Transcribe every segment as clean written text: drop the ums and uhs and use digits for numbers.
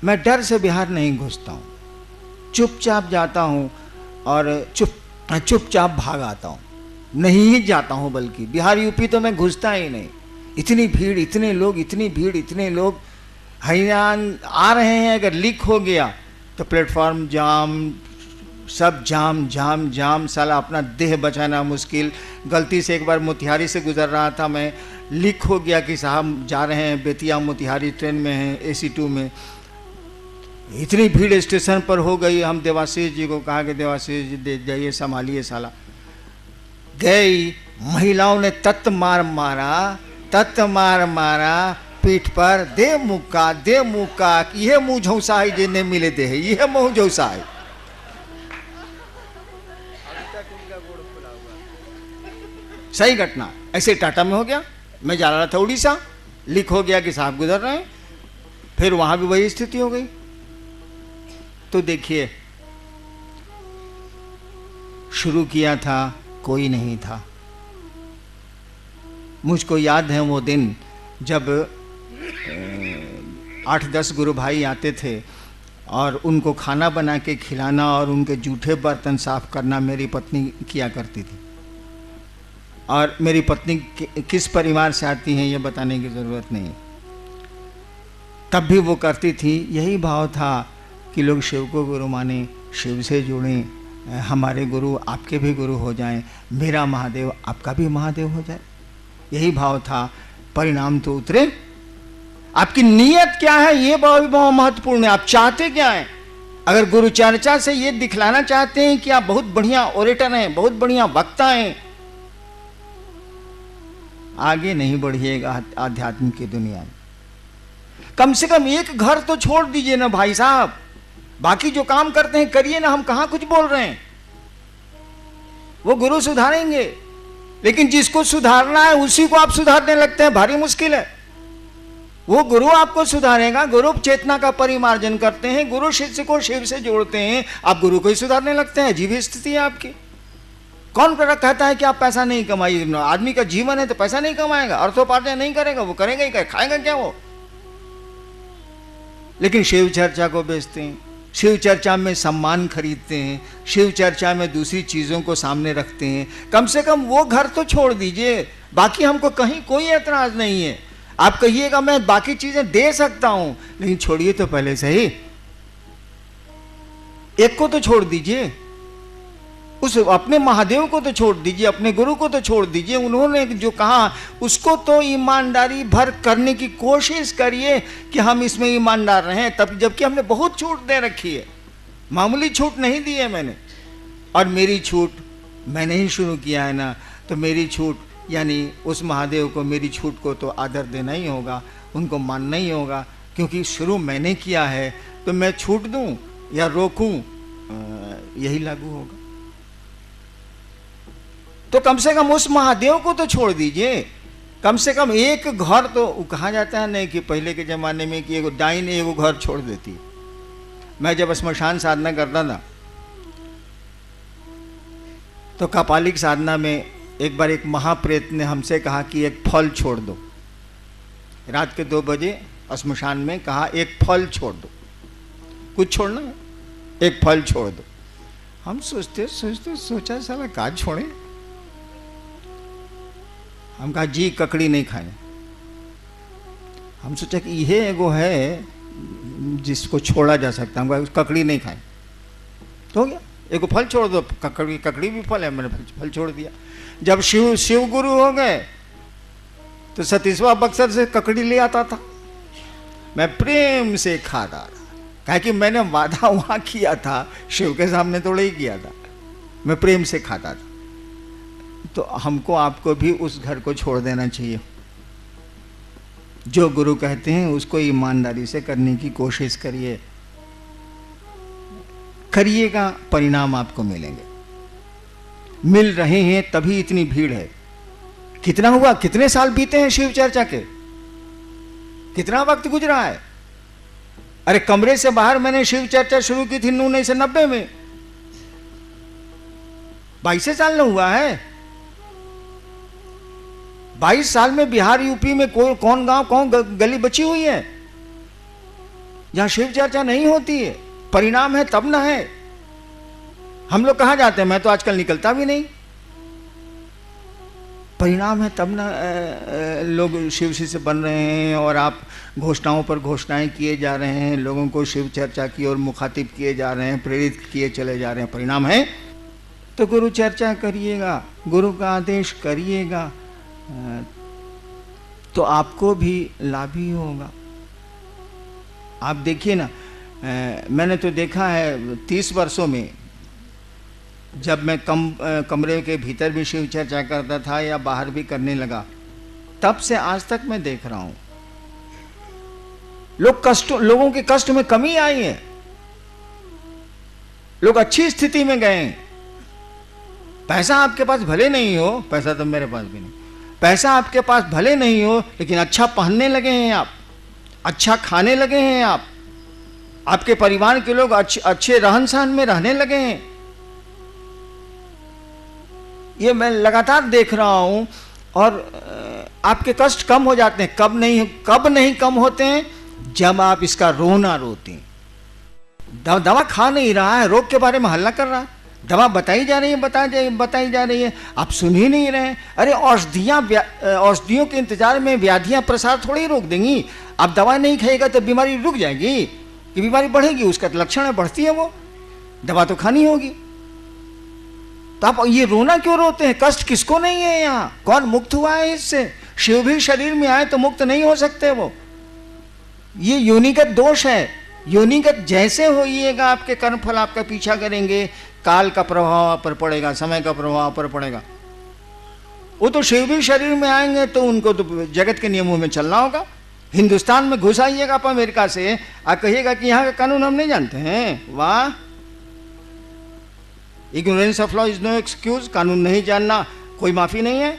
मैं डर से बिहार नहीं घुसता हूँ, चुपचाप जाता हूँ और चुपचाप भाग आता हूँ, नहीं ही जाता हूँ, बल्कि बिहार यूपी तो मैं घुसता ही नहीं। इतनी भीड़, इतने लोग, इतनी भीड़, इतने लोग हैरान आ रहे हैं। अगर लीक हो गया तो प्लेटफॉर्म जाम, सब जाम जाम जाम, साला अपना देह बचाना मुश्किल। गलती से एक बार मोतिहारी से गुजर रहा था मैं, लीक हो गया कि साहब जा रहे हैं बेतिया मोतिहारी, ट्रेन में हैं AC 2 में। इतनी भीड़ स्टेशन पर हो गई, हम देवाशीष जी को कहा कि देवाशीष जी दे जाइए, संभालिए साला। गई, महिलाओं ने तत्त मार मारा पीठ पर, दे मुक्का, यह मुँह झौसा है जिन्हें मिले दे है, यह मुँह झौसा है। सही घटना ऐसे टाटा में हो गया। मैं जा रहा था उड़ीसा, लीक हो गया कि साहब गुजर रहे हैं, फिर वहां भी वही स्थिति हो गई। तो देखिए, शुरू किया था, कोई नहीं था। मुझको याद है वो दिन जब 8-10 गुरु भाई आते थे और उनको खाना बना के खिलाना और उनके जूठे बर्तन साफ करना मेरी पत्नी किया करती थी। और मेरी पत्नी किस परिवार से आती हैं ये बताने की ज़रूरत नहीं, तब भी वो करती थी। यही भाव था कि लोग शिव को गुरु माने, शिव से जुड़ें, हमारे गुरु आपके भी गुरु हो जाएं, मेरा महादेव आपका भी महादेव हो जाए, यही भाव था। परिणाम तो उतरे। आपकी नीयत क्या है ये बहुत महत्वपूर्ण है। आप चाहते क्या हैं? अगर गुरु चर्चा से ये दिखलाना चाहते हैं कि आप बहुत बढ़िया ओरेटर हैं, बहुत बढ़िया वक्ता हैं, आगे नहीं बढ़िएगा आध्यात्म की दुनिया में। कम से कम एक घर तो छोड़ दीजिए ना भाई साहब, बाकी जो काम करते हैं करिए ना। हम कहां कुछ बोल रहे हैं, वो गुरु सुधारेंगे, लेकिन जिसको सुधारना है उसी को आप सुधारने लगते हैं, भारी मुश्किल है। वो गुरु आपको सुधारेगा, गुरु चेतना का परिमार्जन करते हैं, गुरु शिष्य को शिव से जोड़ते हैं, आप गुरु को ही सुधारने लगते हैं। अजीब स्थिति है आपकी। कौन कहता है कि आप पैसा नहीं कमाइए? आदमी का जीवन है तो पैसा नहीं कमाएगा, अर्थोपार्जन नहीं करेगा, वो करेगा ही, खाएगा क्या वो? लेकिन शिव चर्चा को बेचते हैं, शिव चर्चा में सम्मान खरीदते हैं, शिव चर्चा में दूसरी चीजों को सामने रखते हैं। कम से कम वो घर तो छोड़ दीजिए। बाकी हमको कहीं कोई एतराज नहीं है। आप कहिएगा मैं बाकी चीजें दे सकता हूं, लेकिन छोड़िए तो पहले से ही एक को तो छोड़ दीजिए, उस अपने महादेव को तो छोड़ दीजिए, अपने गुरु को तो छोड़ दीजिए। उन्होंने जो कहा उसको तो ईमानदारी भर करने की कोशिश करिए कि हम इसमें ईमानदार रहें। तब जबकि हमने बहुत छूट दे रखी है, मामूली छूट नहीं दी है मैंने। और मेरी छूट मैंने ही शुरू किया है ना, तो मेरी छूट यानी उस महादेव को, मेरी छूट को तो आदर देना ही होगा, उनको मानना ही होगा, क्योंकि शुरू मैंने किया है। तो मैं छूट दूं या रोकूं, यही लागू होगा। तो कम से कम उस महादेव को तो छोड़ दीजिए। कम से कम एक घर तो, कहा जाता है नहीं कि पहले के जमाने में कि एगो डाइन एगो घर छोड़ देती। मैं जब श्मशान साधना करता था तो कपालिक साधना में एक बार एक महाप्रेत ने हमसे कहा कि एक फल छोड़ दो। रात के 2 बजे श्मशान में कहा एक फल छोड़ दो, कुछ छोड़ना है, एक फल छोड़ दो। हम सोचते सोचा साला का छोड़े। हम कहा जी ककड़ी नहीं खाए। हम सोचा कि यह एगो है जिसको छोड़ा जा सकता है, ककड़ी नहीं खाए तो हो गया। एगो फल छोड़ दो, ककड़ी भी फल है, मैंने फल छोड़ दिया। जब शिव गुरु हो गए तो सतीशवा बक्सर से ककड़ी ले आता था, मैं प्रेम से खाता था, कहा कि मैंने वादा वहां किया था, शिव के सामने थोड़ा ही किया था, मैं प्रेम से खाता था। तो हमको आपको भी उस घर को छोड़ देना चाहिए। जो गुरु कहते हैं उसको ईमानदारी से करने की कोशिश करिए, करिएगा, परिणाम आपको मिलेंगे। मिल रहे हैं तभी इतनी भीड़ है। कितना हुआ, कितने साल बीते हैं शिव चर्चा के, कितना वक्त गुजरा है। अरे कमरे से बाहर मैंने शिव चर्चा शुरू की थी 1990 में, 22 साल न हुआ है। 22 साल में बिहार यूपी में कौन गांव कौन गली बची हुई है? जहां शिव चर्चा नहीं होती है, परिणाम है तब ना है। हम लोग कहाँ जाते हैं, मैं तो आजकल निकलता भी नहीं। परिणाम है तब ना लोग शिव से बन रहे हैं, और आप घोषणाओं पर घोषणाएं किए जा रहे हैं, लोगों को शिव चर्चा की ओर मुखातिब किए जा रहे हैं, प्रेरित किए चले जा रहे हैं। परिणाम है तो गुरु चर्चा करिएगा, गुरु का आदेश करिएगा, तो आपको भी लाभ ही होगा। आप देखिए ना, मैंने तो देखा है 30 वर्षों में, जब मैं कमरे के भीतर भी शिव चर्चा करता था या बाहर भी करने लगा, तब से आज तक मैं देख रहा हूं लोगों के कष्ट में कमी आई है, लोग अच्छी स्थिति में गए हैं। पैसा आपके पास भले नहीं हो, पैसा तो मेरे पास भी नहीं, पैसा आपके पास भले नहीं हो, लेकिन अच्छा पहनने लगे हैं आप, अच्छा खाने लगे हैं आप, आपके परिवार के लोग अच्छे रहन सहन में रहने लगे हैं। ये मैं लगातार देख रहा हूं, और आपके कष्ट कम हो जाते हैं। कब नहीं कम होते हैं? जब आप इसका रोना रोते हैं। दवा खा नहीं रहा है, रोग के बारे में हल्ला कर रहा है, दवा बताई जा रही है, बताई जा रही है, आप सुन ही नहीं रहे। अरे औषधियों के इंतजार में व्याधियां प्रसार थोड़ी रोक देंगी। आप दवा नहीं खाएगा तो बीमारी रुक जाएगी कि बीमारी बढ़ेगी? उसका लक्षण है बढ़ती है, वो दवा तो खानी होगी। तो आप ये रोना क्यों रोते हैं? कष्ट किसको नहीं है यहाँ? कौन मुक्त हुआ है इससे? शिव भी शरीर में आए तो मुक्त नहीं हो सकते वो। ये योनिगत दोष है। योनिगत जैसे होइएगा, आपके कर्मफल आपका पीछा करेंगे, काल का प्रभाव पर पड़ेगा, समय का प्रभाव पर पड़ेगा। वो तो शिव भी शरीर में आएंगे तो उनको तो जगत के नियमों में चलना होगा। हिंदुस्तान में घुस आइएगा आप अमेरिका से, आप कहिएगा कि यहाँ का कानून हम नहीं जानते हैं। वाह, ignorance of law is no excuse. कानून नहीं जानना कोई माफी नहीं है।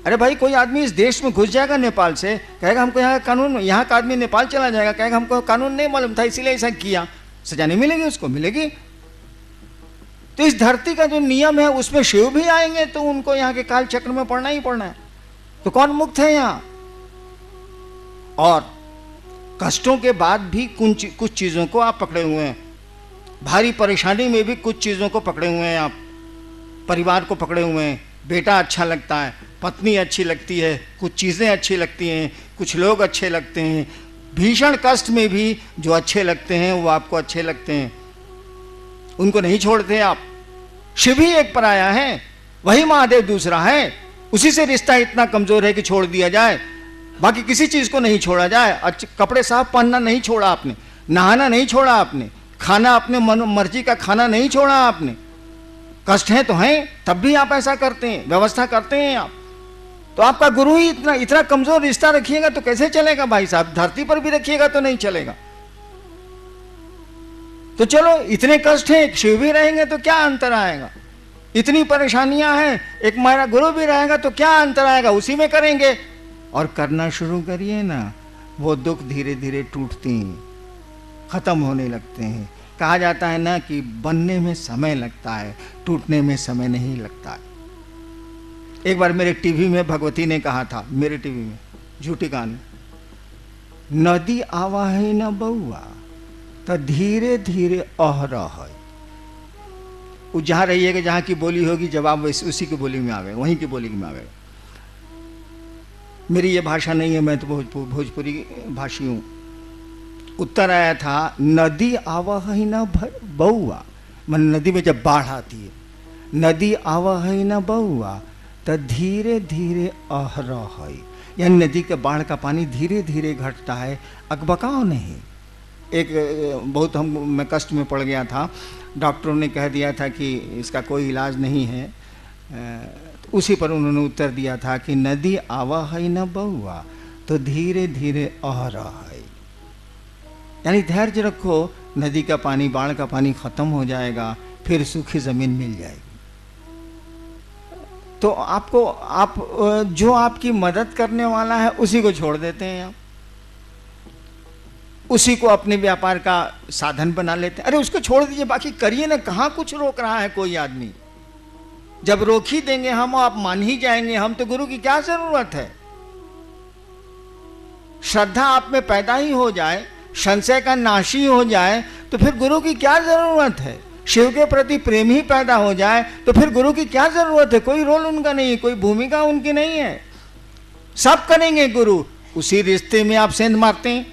अरे भाई, कोई आदमी इस देश में घुस जाएगा नेपाल से, कहेगा हमको यहाँ का कानून, यहाँ का आदमी नेपाल चला जाएगा, कहेगा हमको कानून नहीं मालूम था इसीलिए ऐसा किया, सजा नहीं मिलेगी उसको? मिलेगी। तो इस धरती का जो नियम है उसमें शिव भी आएंगे तो उनको यहाँ के काल चक्र में पड़ना ही पड़ना है। तो कौन मुक्त है यहाँ? और कष्टों के बाद भी कुछ चीजों को आप पकड़े हुए हैं, भारी परेशानी में भी कुछ चीजों को पकड़े हुए हैं आप, परिवार को पकड़े हुए हैं। बेटा अच्छा लगता है, पत्नी अच्छी लगती है, कुछ चीज़ें अच्छी लगती हैं, कुछ लोग अच्छे लगते हैं। भीषण कष्ट में भी जो अच्छे लगते हैं वो आपको अच्छे लगते हैं, उनको नहीं छोड़ते आप। शिव ही एक पराया है, वही महादेव दूसरा है, उसी से रिश्ता इतना कमजोर है कि छोड़ दिया जाए, बाकी किसी चीज को नहीं छोड़ा जाए। अच्छे कपड़े साफ पहनना नहीं छोड़ा आपने, नहाना नहीं छोड़ा आपने, खाना अपने मर्जी का खाना नहीं छोड़ा आपने। कष्ट है तो हैं, तब भी आप ऐसा करते हैं, व्यवस्था करते हैं आप। तो आपका गुरु ही इतना कमजोर रिश्ता रखिएगा तो कैसे चलेगा भाई साहब? धरती पर भी रखिएगा तो नहीं चलेगा। तो चलो, इतने कष्ट हैं, शिव भी रहेंगे तो क्या अंतर आएगा? इतनी परेशानियां हैं, एक हमारा गुरु भी रहेगा तो क्या अंतर आएगा? उसी में करेंगे। और करना शुरू करिए ना, वो दुख धीरे धीरे टूटते हैं, खत्म होने लगते हैं। कहा जाता है ना कि बनने में समय लगता है, टूटने में समय नहीं लगता है। एक बार मेरे टीवी में भगवती ने कहा था, मेरे टीवी में, झूठी कहानी, नदी आवा है न बउआ तो धीरे धीरे अह रहा है। वो जहाँ रहिएगा, जहाँ की बोली होगी, जवाब उसी की बोली में आ गए, वहीं की बोली में आ गए। मेरी ये भाषा नहीं है, मैं तो भोजपुरी भाषी हूँ। उत्तर आया था, नदी आवा है न बउआ, मन नदी में जब बाढ़ आती है, नदी आवा है न बउआ तो धीरे धीरे अह रहा है। यानी नदी के बाढ़ का पानी धीरे धीरे घटता है, अकबकाओ नहीं। एक बहुत मैं कष्ट में पड़ गया था, डॉक्टरों ने कह दिया था कि इसका कोई इलाज नहीं है। उसी पर उन्होंने उत्तर दिया था कि नदी आवा है न बउआ तो धीरे धीरे अह रहा है। यानी धैर्य रखो, नदी का पानी, बाढ़ का पानी खत्म हो जाएगा, फिर सूखी जमीन मिल जाएगी। तो आप जो आपकी मदद करने वाला है उसी को छोड़ देते हैं आप, उसी को अपने व्यापार का साधन बना लेते हैं। अरे उसको छोड़ दीजिए, बाकी करिए ना, कहाँ कुछ रोक रहा है कोई आदमी? जब रोक ही देंगे हम, आप मान ही जाएंगे हम, तो गुरु की क्या जरूरत है? श्रद्धा आप में पैदा ही हो जाए, संशय का नाश ही हो जाए, तो फिर गुरु की क्या जरूरत है? शिव के प्रति प्रेम ही पैदा हो जाए तो फिर गुरु की क्या जरूरत है? कोई रोल उनका नहीं है, कोई भूमिका उनकी नहीं है, सब करेंगे गुरु। उसी रिश्ते में आप सेंध मारते हैं,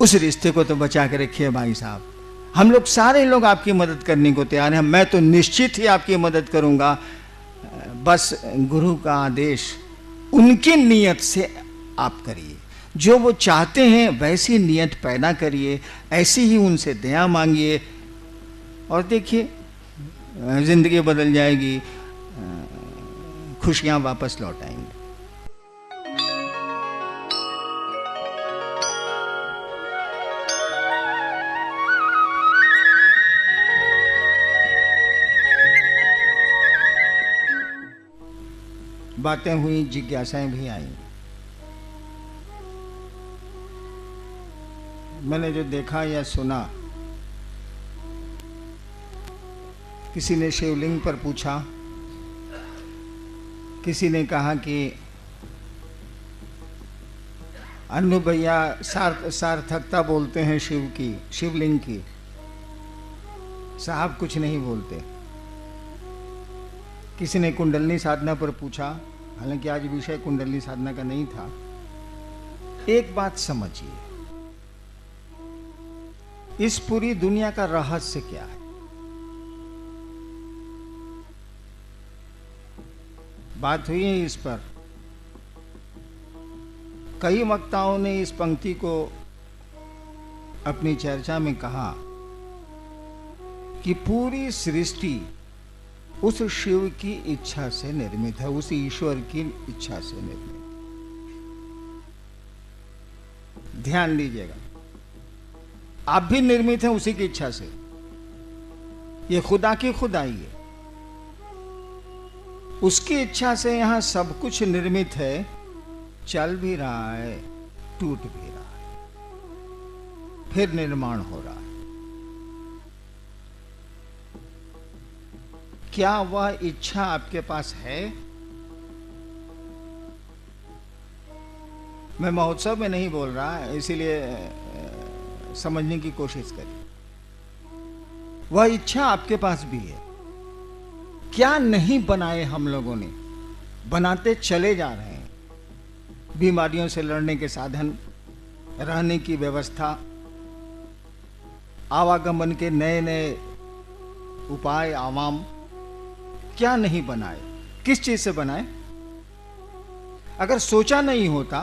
उस रिश्ते को तो बचा के रखिए भाई साहब। हम लोग सारे लोग आपकी मदद करने को तैयार हैं, मैं तो निश्चित ही आपकी मदद करूंगा। बस गुरु का आदेश उनकी नियत से आप करिए, जो वो चाहते हैं वैसी नियत पैदा करिए, ऐसी ही उनसे दया मांगिए, और देखिए जिंदगी बदल जाएगी, खुशियां वापस लौट आएंगी। बातें हुई, जिज्ञासाएं भी आई। मैंने जो देखा या सुना, किसी ने शिवलिंग पर पूछा, किसी ने कहा कि अन्नू भैया सार्थकता बोलते हैं शिव की, शिवलिंग की, साहब कुछ नहीं बोलते। किसी ने कुंडलनी साधना पर पूछा, हालांकि आज विषय कुंडलनी साधना का नहीं था। एक बात समझिए, इस पूरी दुनिया का रहस्य क्या है? बात हुई है इस पर, कई वक्ताओं ने इस पंक्ति को अपनी चर्चा में कहा कि पूरी सृष्टि उस शिव की इच्छा से निर्मित है, उस ईश्वर की इच्छा से निर्मित। ध्यान दीजिएगा, आप भी निर्मित हैं उसी की इच्छा से। ये खुदा की खुदाई है, उसकी इच्छा से यहां सब कुछ निर्मित है, चल भी रहा है, टूट भी रहा है, फिर निर्माण हो रहा है। क्या वह इच्छा आपके पास है? मैं महोत्सव में नहीं बोल रहा, इसीलिए समझने की कोशिश करिए। वह इच्छा आपके पास भी है। क्या नहीं बनाए हम लोगों ने, बनाते चले जा रहे हैं। बीमारियों से लड़ने के साधन, रहने की व्यवस्था, आवागमन के नए नए उपाय, आवाम, क्या नहीं बनाए? किस चीज से बनाए? अगर सोचा नहीं होता,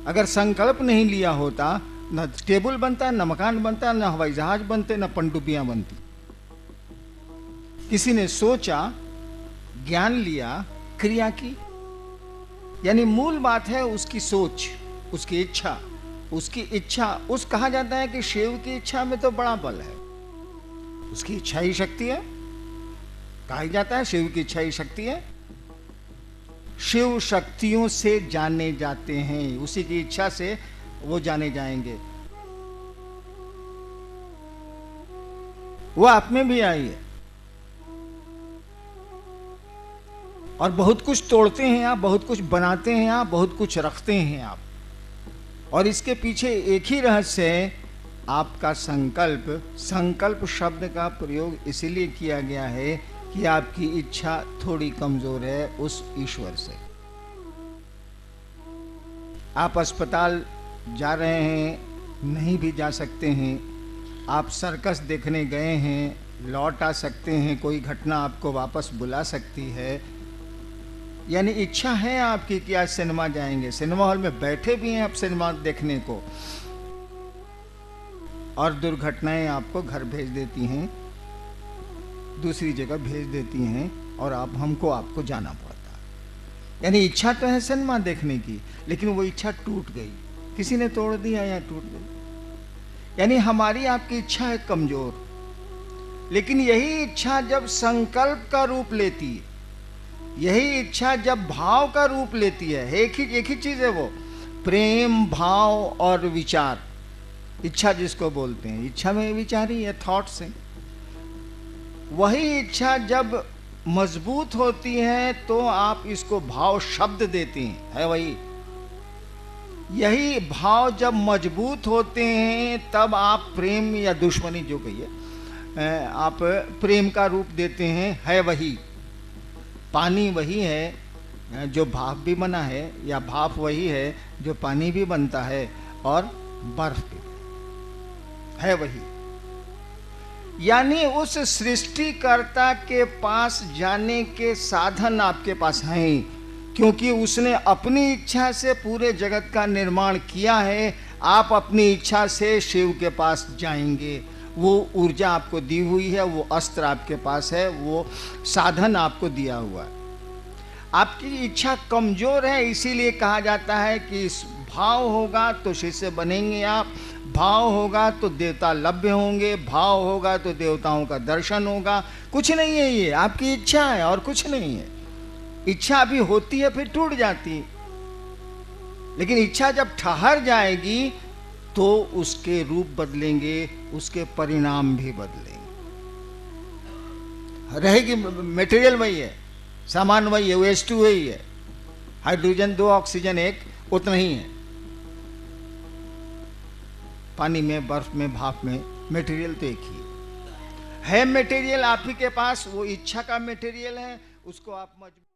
अगर संकल्प नहीं लिया होता, न टेबल बनता, न मकान बनता, न हवाई जहाज बनते, न पनडुब्बियां बनती। किसी ने सोचा, ज्ञान लिया, क्रिया की, यानी मूल बात है उसकी सोच, उसकी इच्छा। उसकी इच्छा, उस कहा जाता है कि शिव की इच्छा में तो बड़ा बल है, उसकी इच्छा ही शक्ति है। कहा जाता है शिव की इच्छा ही शक्ति है। शिव शक्तियों से जाने जाते हैं, उसी की इच्छा से वो जाने जाएंगे। वो आप में भी आई है, और बहुत कुछ तोड़ते हैं आप, बहुत कुछ बनाते हैं आप, बहुत कुछ रखते हैं आप, और इसके पीछे एक ही रहस्य है, आपका संकल्प। संकल्प शब्द का प्रयोग इसीलिए किया गया है कि आपकी इच्छा थोड़ी कमजोर है उस ईश्वर से। आप अस्पताल जा रहे हैं, नहीं भी जा सकते हैं, आप सर्कस देखने गए हैं, लौट आ सकते हैं, कोई घटना आपको वापस बुला सकती है, यानी इच्छा है आपकी कि आज सिनेमा जाएंगे, सिनेमा हॉल में बैठे भी हैं आप सिनेमा देखने को, और दुर्घटनाएं आपको घर भेज देती हैं, दूसरी जगह भेज देती हैं, और हमको आपको जाना पड़ता। यानी इच्छा तो है सिनेमा देखने की, लेकिन वो इच्छा टूट गई, किसी ने तोड़ दिया या टूट गई। यानी हमारी आपकी इच्छा है कमजोर, लेकिन यही इच्छा जब संकल्प का रूप लेती है, यही इच्छा जब भाव का रूप लेती है, एक ही चीज है वो, प्रेम, भाव और विचार। इच्छा जिसको बोलते हैं, इच्छा में विचार ही है, थॉट्स है। वही इच्छा जब मजबूत होती है तो आप इसको भाव शब्द देती हैं, है वही। यही भाव जब मजबूत होते हैं तब आप प्रेम या दुश्मनी जो कहिए, आप प्रेम का रूप देते हैं। है वही पानी, वही है जो भाप भी बना है, या भाप वही है जो पानी भी बनता है और बर्फ भी है वही। यानी उस सृष्टिकर्ता के पास जाने के साधन आपके पास हैं, क्योंकि उसने अपनी इच्छा से पूरे जगत का निर्माण किया है। आप अपनी इच्छा से शिव के पास जाएंगे। वो ऊर्जा आपको दी हुई है, वो अस्त्र आपके पास है, वो साधन आपको दिया हुआ है। आपकी इच्छा कमजोर है, इसीलिए कहा जाता है कि इस भाव होगा तो शिष्य बनेंगे आप, भाव होगा तो देवता लभ्य होंगे, भाव होगा तो देवताओं का दर्शन होगा। कुछ नहीं है, ये आपकी इच्छा है और कुछ नहीं है। इच्छा अभी होती है फिर टूट जाती है, लेकिन इच्छा जब ठहर जाएगी तो उसके रूप बदलेंगे, उसके परिणाम भी बदलेंगे। रहेगी मटेरियल वही है, सामान वही है, वेस्ट वही है, हाइड्रोजन 2 ऑक्सीजन 1 उतना ही है। पानी में, बर्फ में, भाप में मटेरियल तो एक ही है। मटेरियल आप ही के पास, वो इच्छा का मटेरियल है, उसको आप मजबूत